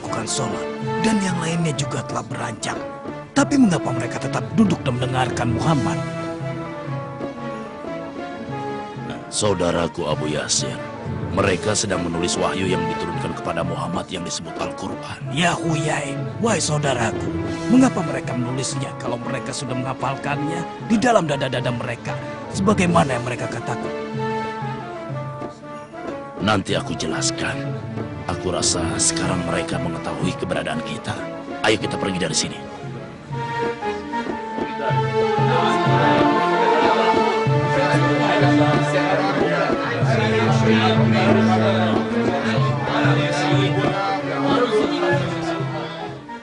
melakukan sholat, dan yang lainnya juga telah beranjak. Tapi mengapa mereka tetap duduk dan mendengarkan Muhammad? Saudaraku Abu Yasir, mereka sedang menulis wahyu yang diturunkan kepada Muhammad yang disebut Al-Quran. Ya Huyai, wahai saudaraku, mengapa mereka menulisnya kalau mereka sudah menghafalkannya di dalam dada-dada mereka, sebagaimana yang mereka katakan? Nanti aku jelaskan. Aku rasa sekarang mereka mengetahui keberadaan kita. Ayo kita pergi dari sini.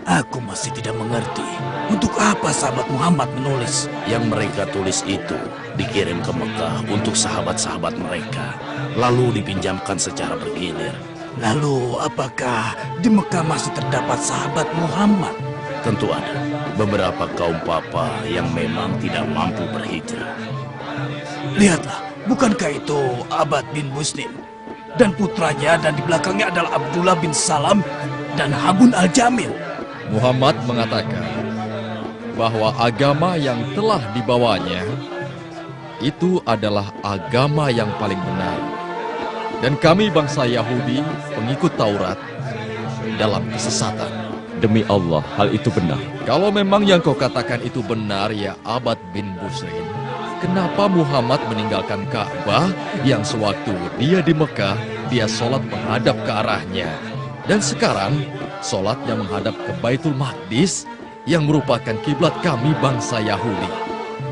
Aku masih tidak mengerti untuk apa sahabat Muhammad menulis. Yang mereka tulis itu dikirim ke Mekah untuk sahabat-sahabat mereka, lalu dipinjamkan secara bergilir. Lalu apakah di Mekah masih terdapat sahabat Muhammad? Tentu ada beberapa kaum papa yang memang tidak mampu berhijrah. Lihatlah, bukankah itu Abad bin Muslim dan putranya, dan di belakangnya adalah Abdullah bin Salam dan Habun al-Jamil. Muhammad mengatakan bahwa agama yang telah dibawanya itu adalah agama yang paling benar. Dan kami bangsa Yahudi, pengikut Taurat, dalam kesesatan. Demi Allah, hal itu benar. Kalau memang yang kau katakan itu benar, ya Abad bin Busrin, kenapa Muhammad meninggalkan Ka'bah yang sewaktu dia di Mekah, dia sholat menghadap ke arahnya. Dan sekarang, sholatnya menghadap ke Baitul Maqdis yang merupakan kiblat kami bangsa Yahudi.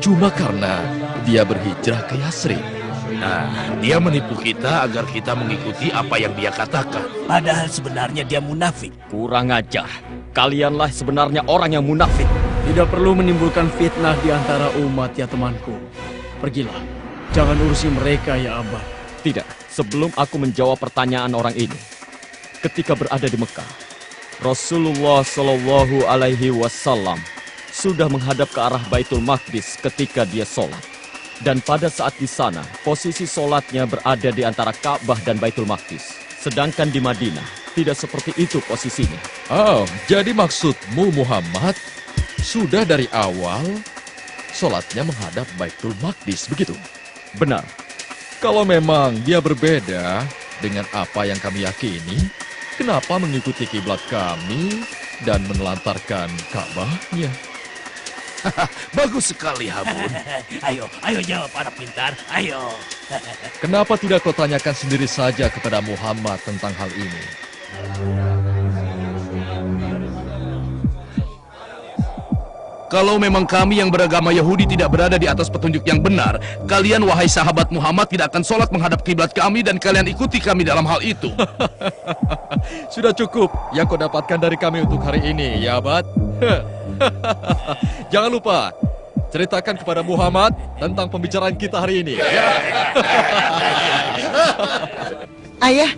Cuma karena dia berhijrah ke Yasrib. Nah, dia menipu kita agar kita mengikuti apa yang dia katakan. Padahal sebenarnya dia munafik. Kurang ajar. Kalianlah sebenarnya orang yang munafik. Tidak perlu menimbulkan fitnah di antara umat, ya temanku. Pergilah, jangan urusi mereka, ya Abah. Tidak, sebelum aku menjawab pertanyaan orang ini. Ketika berada di Mekah, Rasulullah Shallallahu Alaihi Wasallam sudah menghadap ke arah Baitul Maqdis ketika dia sholat. Dan pada saat di sana, posisi sholatnya berada di antara Ka'bah dan Baitul Maqdis. Sedangkan di Madinah, tidak seperti itu posisinya. Oh, jadi maksudmu Muhammad sudah dari awal sholatnya menghadap Baitul Maqdis, begitu? Benar. Kalau memang dia berbeda dengan apa yang kami yakini, kenapa mengikuti kiblat kami dan menelantarkan Ka'bahnya? Bagus sekali, Habun. Ayo jawab anak pintar, ayo. Kenapa tidak kau tanyakan sendiri saja kepada Muhammad tentang hal ini? Kalau memang kami yang beragama Yahudi tidak berada di atas petunjuk yang benar, kalian wahai sahabat Muhammad tidak akan sholat menghadap kiblat kami dan kalian ikuti kami dalam hal itu. Sudah cukup yang kau dapatkan dari kami untuk hari ini, ya Abad. Jangan lupa, ceritakan kepada Muhammad tentang pembicaraan kita hari ini. Ayah,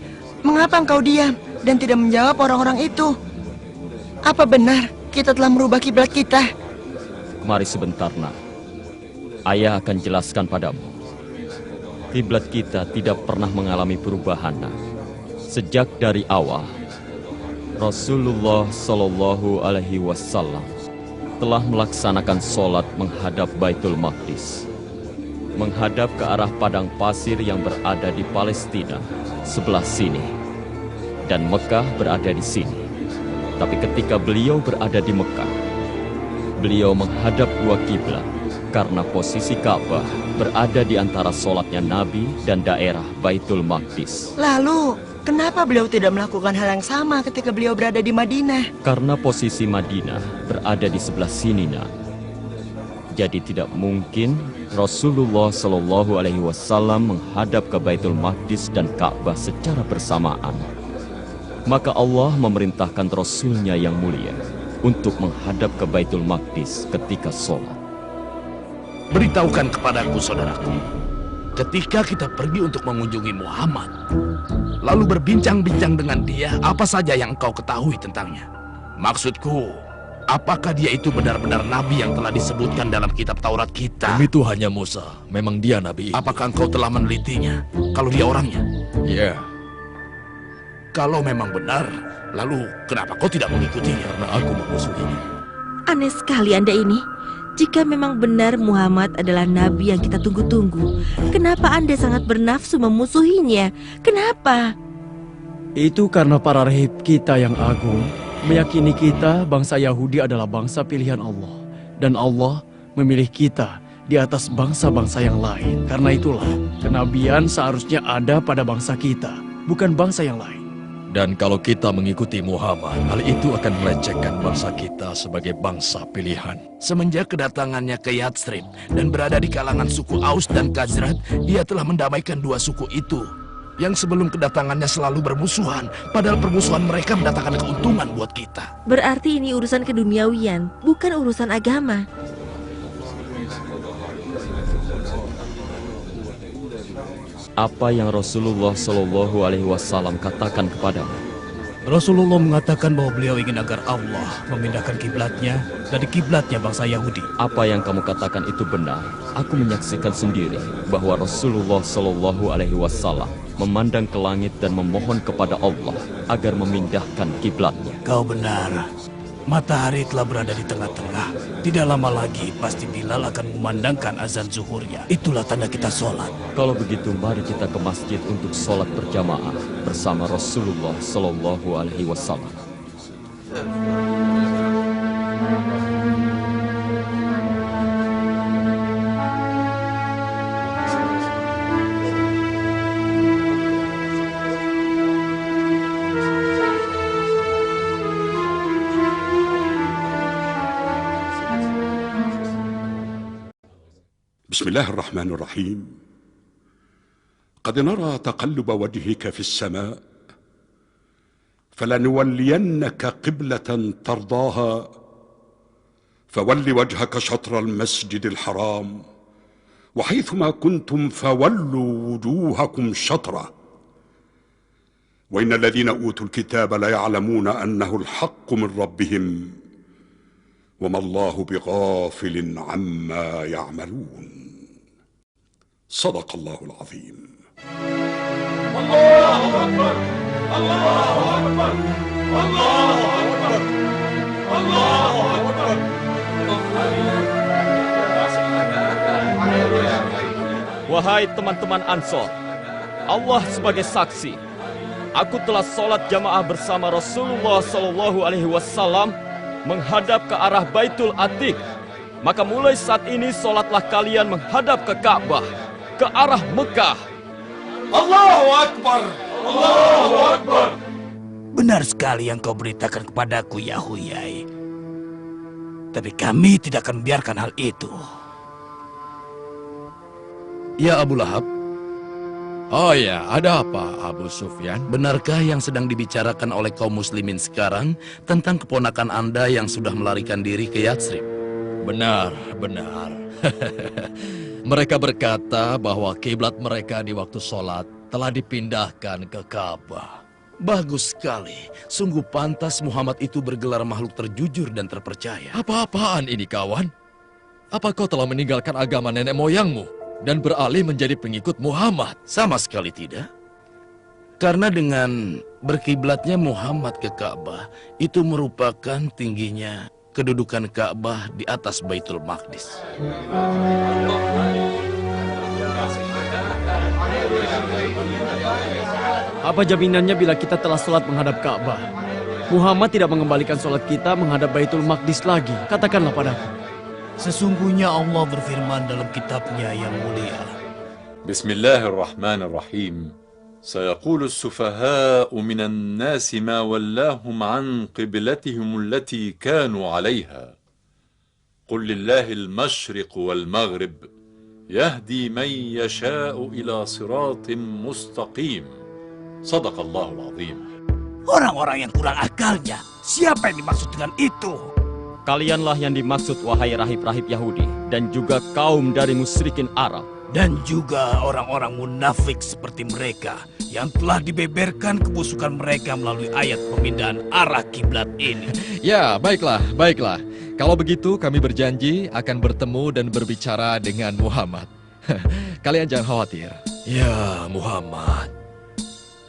mengapa engkau diam dan tidak menjawab orang-orang itu? Apa benar kita telah merubah kiblat kita? Mari sebentar, nak. Ayah akan jelaskan padamu. Kiblat kita tidak pernah mengalami perubahan, nak. Sejak dari awal, Rasulullah Shallallahu Alaihi Wasallam telah melaksanakan sholat menghadap Baitul Maqdis, menghadap ke arah padang pasir yang berada di Palestina sebelah sini, dan Mekah berada di sini. Tapi ketika beliau berada di Mekah, beliau menghadap dua kiblat karena posisi Ka'bah berada di antara sholatnya Nabi dan daerah Baitul Maqdis. Lalu, kenapa beliau tidak melakukan hal yang sama ketika beliau berada di Madinah? Karena posisi Madinah berada di sebelah sini, nak. Jadi tidak mungkin Rasulullah Shallallahu Alaihi Wasallam menghadap ke Baitul Maqdis dan Ka'bah secara bersamaan. Maka Allah memerintahkan Rasulnya yang mulia untuk menghadap ke Baitul Maqdis ketika sholat. Beritahukan kepadaku, saudaraku. Ketika kita pergi untuk mengunjungi Muhammad, lalu berbincang-bincang dengan dia, apa saja yang engkau ketahui tentangnya? Maksudku, apakah dia itu benar-benar nabi yang telah disebutkan dalam kitab Taurat kita? Demi Tuhannya Musa, memang dia nabi. Apakah engkau telah menelitinya, kalau dia orangnya? Ya. Kalau memang benar, lalu kenapa kau tidak mengikutinya? Karena aku memusuhinya. Aneh sekali Anda ini. Jika memang benar Muhammad adalah nabi yang kita tunggu-tunggu, kenapa Anda sangat bernafsu memusuhinya? Kenapa? Itu karena para rahib kita yang agung meyakini kita bangsa Yahudi adalah bangsa pilihan Allah. Dan Allah memilih kita di atas bangsa-bangsa yang lain. Karena itulah kenabian seharusnya ada pada bangsa kita, bukan bangsa yang lain. Dan kalau kita mengikuti Muhammad, hal itu akan melecehkan bangsa kita sebagai bangsa pilihan. Semenjak kedatangannya ke Yathrib dan berada di kalangan suku Aus dan Khazraj, ia telah mendamaikan dua suku itu. Yang sebelum kedatangannya selalu bermusuhan, padahal permusuhan mereka mendatangkan keuntungan buat kita. Berarti ini urusan keduniawian, bukan urusan agama. Apa yang Rasulullah Shallallahu Alaihi Wasallam katakan kepadamu? Rasulullah mengatakan bahwa beliau ingin agar Allah memindahkan kiblatnya dari kiblatnya bangsa Yahudi. Apa yang kamu katakan itu benar. Aku menyaksikan sendiri bahwa Rasulullah Shallallahu Alaihi Wasallam memandang ke langit dan memohon kepada Allah agar memindahkan kiblatnya. Kau benar. Matahari telah berada di tengah-tengah. Tidak lama lagi pasti Bilal akan memandangkan azan zuhurnya. Itulah tanda kita sholat. Kalau begitu mari kita ke masjid untuk sholat berjamaah bersama Rasulullah Shallallahu Alaihi Wasallam. بسم الله الرحمن الرحيم. قد نرى تقلب وجهك في السماء فلنولينك قبلة ترضاها فول وجهك شطر المسجد الحرام وحيثما كنتم فولوا وجوهكم شطره وإن الذين أوتوا الكتاب ليعلمون أنه الحق من ربهم وما الله بغافل عما يعملون. صدق الله العظيم. الله أكبر الله أكبر الله أكبر الله أكبر. Wahai teman-teman Ansor, Allah sebagai saksi, aku telah sholat jamaah bersama Rasulullah Shallallahu Alaihi Wasallam menghadap ke arah Baitul Atiq. Maka mulai saat ini sholatlah kalian menghadap ke Ka'bah, ke arah Mekah. Allahu Akbar Allahu Akbar. Benar sekali yang kau beritakan kepadaku, ya Huyai. Tapi kami tidak akan membiarkan hal itu. Ya Abu Lahab, Oh ya, ada apa Abu Sufyan? benarkah yang sedang dibicarakan oleh kaum muslimin sekarang tentang keponakan Anda yang sudah melarikan diri ke Yathrib? Benar, benar. Mereka berkata bahwa kiblat mereka di waktu sholat telah dipindahkan ke Ka'bah. Bagus sekali. Sungguh pantas Muhammad itu bergelar makhluk terjujur dan terpercaya. Apa-apaan ini kawan? Apa kau telah meninggalkan agama nenek moyangmu dan beralih menjadi pengikut Muhammad? Sama sekali tidak. Karena dengan berkiblatnya Muhammad ke Ka'bah, itu merupakan tingginya kedudukan Ka'bah di atas Baitul Maqdis. Apa jaminannya bila kita telah sholat menghadap Ka'bah? Muhammad tidak mengembalikan sholat kita menghadap Baitul Maqdis lagi. Katakanlah padaku. Sesungguhnya Allah berfirman dalam kitabnya yang mulia. بسم الله الرحمن الرحيم سيقول السفهاء من الناس ما ولاهم عن قبلتهم التي كانوا عليها قل لله المشرق والمغرب يهدي من يشاء إلى صراط مستقيم صدق الله العظيم. Orang-orang yang kurang akalnya, siapa yang dimaksud dengan itu? Kalianlah yang dimaksud, wahai rahib-rahib Yahudi, dan juga kaum dari musyrikin Arab. Dan juga orang-orang munafik seperti mereka yang telah dibeberkan kebusukan mereka melalui ayat pemindahan arah kiblat ini. Ya, baiklah, baiklah. Kalau begitu kami berjanji akan bertemu dan berbicara dengan Muhammad. Kalian jangan khawatir. Ya Muhammad,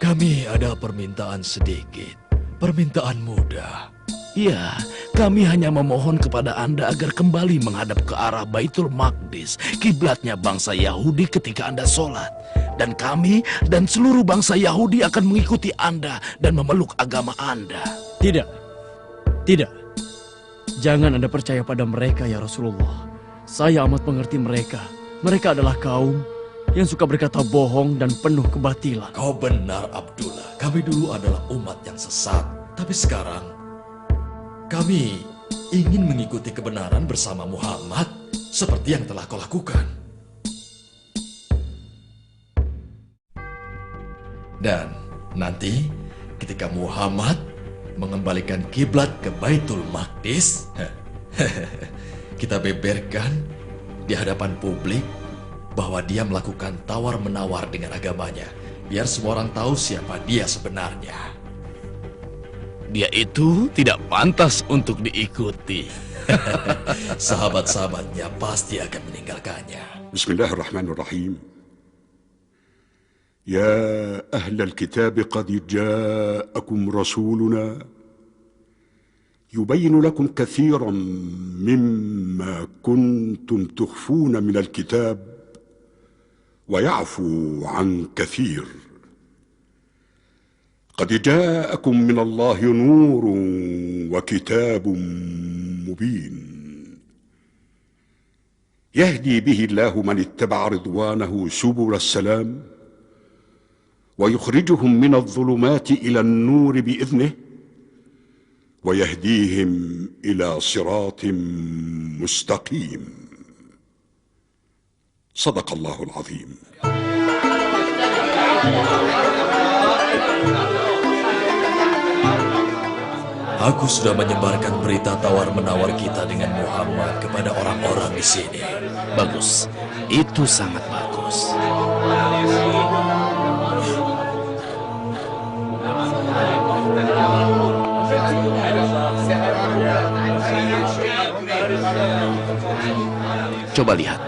Kami ada permintaan sedikit. Permintaan mudah. Ya, kami hanya memohon kepada Anda agar kembali menghadap ke arah Baitul Maqdis, kiblatnya bangsa Yahudi ketika Anda sholat. Dan kami dan seluruh bangsa Yahudi akan mengikuti Anda dan memeluk agama Anda. Tidak. Tidak. Jangan Anda percaya pada mereka ya Rasulullah. Saya amat mengerti mereka. Mereka adalah kaum yang suka berkata bohong dan penuh kebatilan. Kau benar, Abdullah. Kami dulu adalah umat yang sesat. Tapi sekarang, kami ingin mengikuti kebenaran bersama Muhammad seperti yang telah kau lakukan. Dan nanti ketika Muhammad mengembalikan kiblat ke Baitul Maqdis, kita beberkan di hadapan publik bahwa dia melakukan tawar-menawar dengan agamanya, biar semua orang tahu siapa dia sebenarnya. Dia itu tidak pantas untuk diikuti. Sahabat-sahabatnya pasti akan meninggalkannya. Bismillahirrahmanirrahim. يا أهل الكتاب قد جاءكم رسولنا يبين لكم كثيرا مما كنتم تخفون من الكتاب ويعفو عن كثير قد جاءكم من الله نور وكتاب مبين يهدي به الله من اتبع رضوانه سبل السلام ويخرجهم من الظلمات إلى النور بإذنه ويهديهم إلى صراط مستقيم صدق الله العظيم. Aku sudah menyebarkan berita tawar-menawar kita dengan Muhammad kepada orang-orang di sini. Bagus, itu sangat bagus. Coba lihat,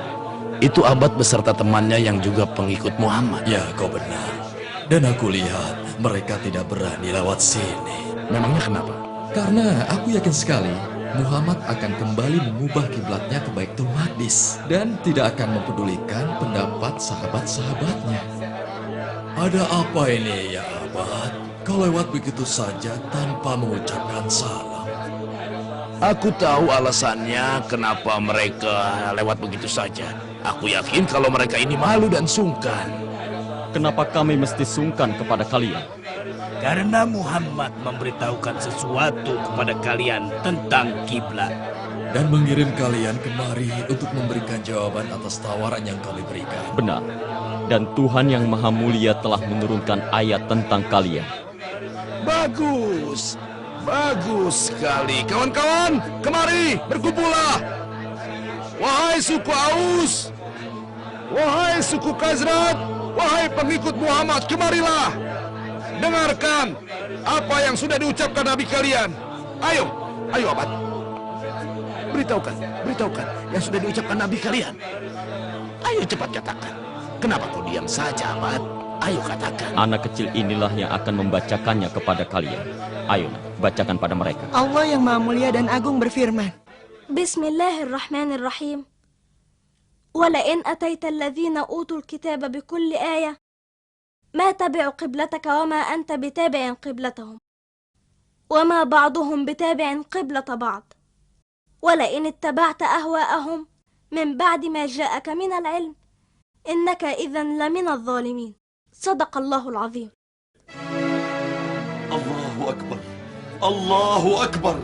itu Abad beserta temannya yang juga pengikut Muhammad. Ya, kau benar. Dan aku lihat mereka tidak berani lewat sini. Memangnya kenapa? Karena aku yakin sekali Muhammad akan kembali mengubah kiblatnya ke Baitul Maqdis dan tidak akan mempedulikan pendapat sahabat-sahabatnya. Ada apa ini ya Abad? Kau lewat begitu saja tanpa mengucapkan salam. Aku tahu alasannya kenapa mereka lewat begitu saja. Aku yakin kalau mereka ini malu dan sungkan. Kenapa kami mesti sungkan kepada kalian? Karena Muhammad memberitahukan sesuatu kepada kalian tentang kiblat dan mengirim kalian kemari untuk memberikan jawaban atas tawaran yang kami berikan. Benar. Dan Tuhan yang Maha Mulia telah menurunkan ayat tentang kalian. Bagus. Bagus sekali. Kawan-kawan, kemari, berkumpullah. Wahai suku Aus, wahai suku Khazraj, wahai pengikut Muhammad, kemarilah. Dengarkan apa yang sudah diucapkan Nabi kalian. Ayo, ayo Abad. Beritahukan yang sudah diucapkan Nabi kalian. Ayo cepat katakan. Kenapa kau diam saja, Abad? Ayo katakan. Anak kecil inilah yang akan membacakannya kepada kalian. Ayo, bacakan pada mereka. Allah yang Maha Mulia dan Agung berfirman. Bismillahirrahmanirrahim. ولئن أتيت الذين أوتوا الكتاب بكل آية ما تبعوا قبلتك وما أنت بتابع قبلتهم وما بعضهم بتابع قبلة بعض ولئن اتبعت أهواءهم من بعد ما جاءك من العلم إنك إذن لمن الظالمين صدق الله العظيم. Allahu Akbar. Allahu Akbar.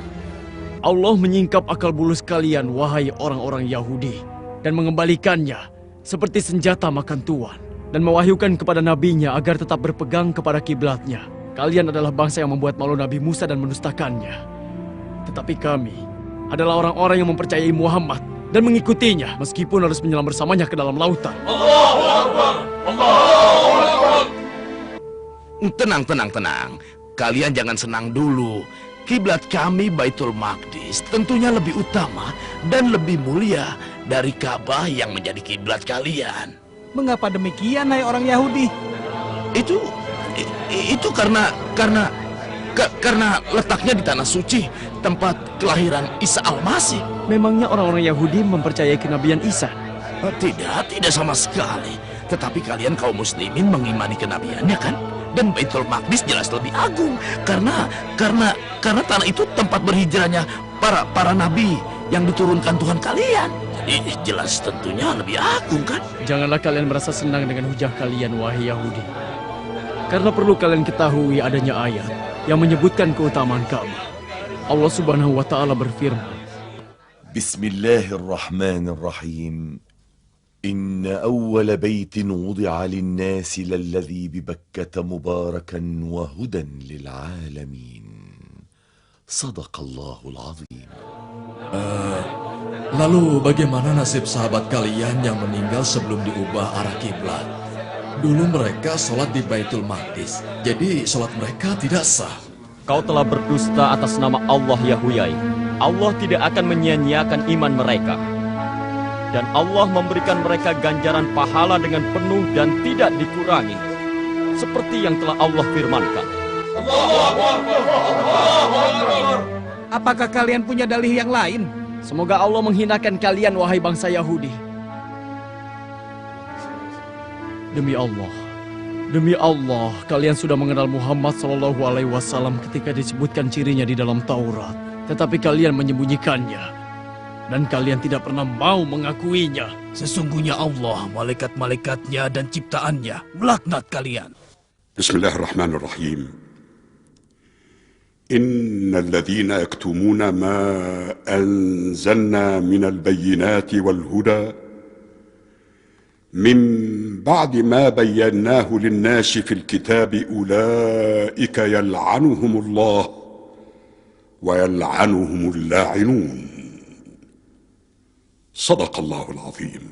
Allah menyingkap akal bulus kalian, wahai orang-orang Yahudi, dan mengembalikannya seperti senjata makan tuan, dan mewahyukan kepada nabinya agar tetap berpegang kepada kiblatnya. Kalian adalah bangsa yang membuat malu Nabi Musa dan mendustakannya. Tetapi kami adalah orang-orang yang mempercayai Muhammad dan mengikutinya, meskipun harus menyelam bersamanya ke dalam lautan. Allahu Akbar. Allahu Akbar. Tenang. Kalian jangan senang dulu. Kiblat kami Baitul Maqdis tentunya lebih utama dan lebih mulia dari Ka'bah yang menjadi kiblat kalian. Mengapa demikian, hai orang Yahudi? Itu Itu karena letaknya di tanah suci, tempat kelahiran Isa Al-Masih. Memangnya orang-orang Yahudi mempercayai kenabian Isa? Tidak sama sekali. Tetapi kalian kaum muslimin mengimani kenabiannya kan? Dan Baitul Maqdis jelas lebih agung karena tanah itu tempat berhijrahnya para nabi yang diturunkan Tuhan kalian. Jadi jelas tentunya lebih agung kan? Janganlah kalian merasa senang dengan hujah kalian, wahai Yahudi. Karena perlu kalian ketahui adanya ayat yang menyebutkan keutamaan Ka'bah. Allah Subhanahu wa Ta'ala berfirman, Bismillahirrahmanirrahim. Inna awwala baitin wudi'a lin-nasi lalladhi bibakkata mubarakan wa hudan lil'alamin. Sadaqallahul azim. Lalu bagaimana nasib sahabat kalian yang meninggal sebelum diubah arah kiblat? Dulu mereka sholat di Baitul Maqdis, jadi sholat mereka tidak sah. Kau telah berdusta atas nama Allah ya Huyai. Allah tidak akan menyia-nyiakan iman mereka. Dan Allah memberikan mereka ganjaran pahala dengan penuh dan tidak dikurangi. Seperti yang telah Allah firmankan. Apakah kalian punya dalih yang lain? semoga Allah menghinakan kalian, wahai bangsa Yahudi. Demi Allah, kalian sudah mengenal Muhammad SAW ketika disebutkan cirinya di dalam Taurat. Tetapi kalian menyembunyikannya, dan kalian tidak pernah mau mengakuinya. Sesungguhnya Allah, malaikat-malaikatnya dan ciptaannya melaknat kalian. Bismillahirrahmanirrahim. Innal ladzina yaktumuna ma anzalna minal bayyinati wal huda min ba'di ma bayyanahu lin-nasi fil kitabi ulaika yal'anuhumullah wa yal'anuhumul la'inun. Sadaqallahul azim.